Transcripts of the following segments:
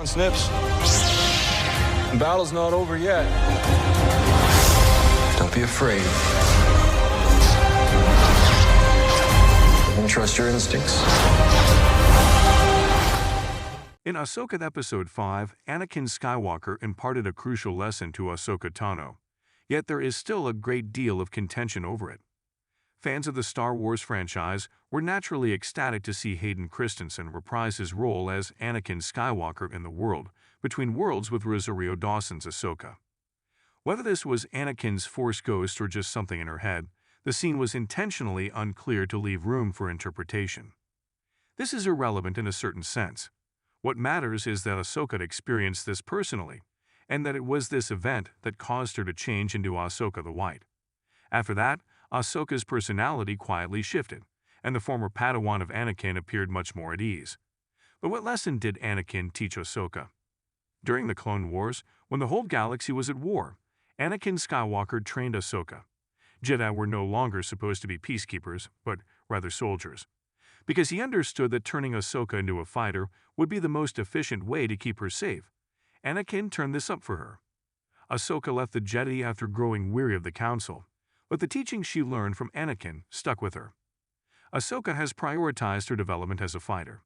Snips. The battle's not over yet. Don't be afraid. And trust your instincts. In Ahsoka Episode 5, Anakin Skywalker imparted a crucial lesson to Ahsoka Tano, yet there is still a great deal of contention over it. Fans of the Star Wars franchise were naturally ecstatic to see Hayden Christensen reprise his role as Anakin Skywalker in the World Between Worlds with Rosario Dawson's Ahsoka. Whether this was Anakin's Force ghost or just something in her head, the scene was intentionally unclear to leave room for interpretation. This is irrelevant in a certain sense. What matters is that Ahsoka experienced this personally, and that it was this event that caused her to change into Ahsoka the White. After that, Ahsoka's personality quietly shifted, and the former Padawan of Anakin appeared much more at ease. But what lesson did Anakin teach Ahsoka? During the Clone Wars, when the whole galaxy was at war, Anakin Skywalker trained Ahsoka. Jedi were no longer supposed to be peacekeepers, but rather soldiers. Because he understood that turning Ahsoka into a fighter would be the most efficient way to keep her safe, Anakin turned this up for her. Ahsoka left the Jedi after growing weary of the Council, but the teachings she learned from Anakin stuck with her. Ahsoka has prioritized her development as a fighter.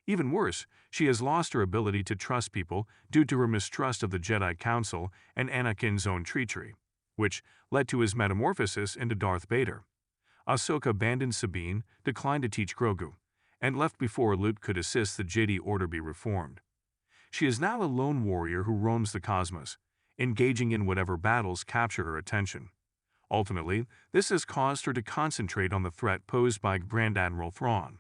Even worse, she has lost her ability to trust people due to her mistrust of the Jedi Council and Anakin's own treachery, which led to his metamorphosis into Darth Vader. Ahsoka abandoned Sabine, declined to teach Grogu, and left before Luke could assist the Jedi Order be reformed. She is now a lone warrior who roams the cosmos, engaging in whatever battles capture her attention. Ultimately, this has caused her to concentrate on the threat posed by Grand Admiral Thrawn.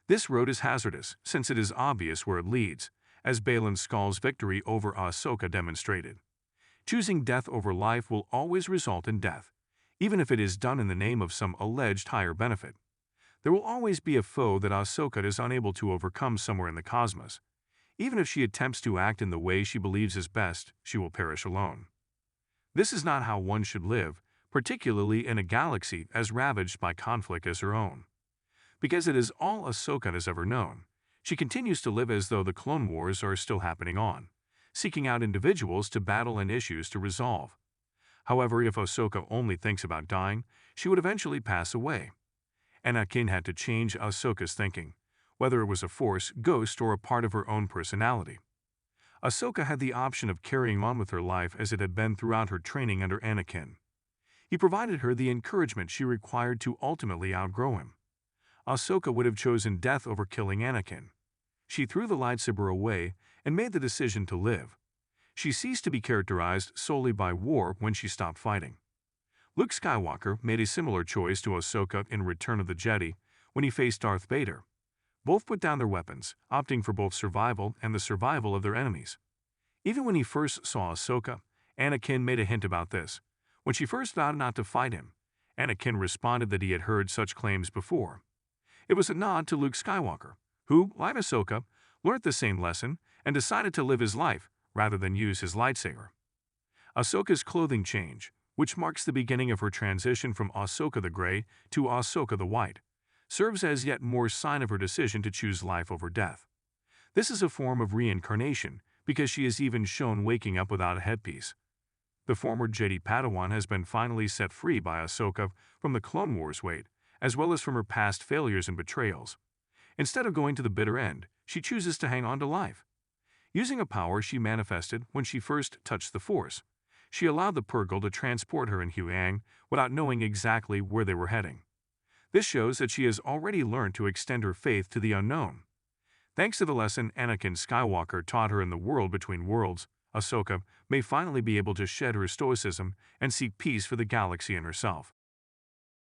This road is hazardous, since it is obvious where it leads, as Baylan Skoll's victory over Ahsoka demonstrated. Choosing death over life will always result in death, even if it is done in the name of some alleged higher benefit. There will always be a foe that Ahsoka is unable to overcome somewhere in the cosmos. Even if she attempts to act in the way she believes is best, she will perish alone. This is not how one should live, particularly in a galaxy as ravaged by conflict as her own. Because it is all Ahsoka has ever known, she continues to live as though the Clone Wars are still happening on, seeking out individuals to battle and issues to resolve. However, if Ahsoka only thinks about dying, she would eventually pass away. Anakin had to change Ahsoka's thinking, whether it was a Force, ghost, or a part of her own personality. Ahsoka had the option of carrying on with her life as it had been throughout her training under Anakin. He provided her the encouragement she required to ultimately outgrow him. Ahsoka would have chosen death over killing Anakin. She threw the lightsaber away and made the decision to live. She ceased to be characterized solely by war when she stopped fighting. Luke Skywalker made a similar choice to Ahsoka in Return of the Jedi when he faced Darth Vader. Both put down their weapons, opting for both survival and the survival of their enemies. Even when he first saw Ahsoka, Anakin made a hint about this. When she first vowed not to fight him, Anakin responded that he had heard such claims before. It was a nod to Luke Skywalker, who, like Ahsoka, learned the same lesson and decided to live his life rather than use his lightsaber. Ahsoka's clothing change, which marks the beginning of her transition from Ahsoka the Grey to Ahsoka the White, serves as yet more sign of her decision to choose life over death. This is a form of reincarnation because she is even shown waking up without a headpiece. The former Jedi Padawan has been finally set free by Ahsoka from the Clone Wars weight, as well as from her past failures and betrayals. Instead of going to the bitter end, she chooses to hang on to life. Using a power she manifested when she first touched the Force, she allowed the Purgle to transport her and Huyang without knowing exactly where they were heading. This shows that she has already learned to extend her faith to the unknown. Thanks to the lesson Anakin Skywalker taught her in the World Between Worlds, Ahsoka may finally be able to shed her stoicism and seek peace for the galaxy and herself.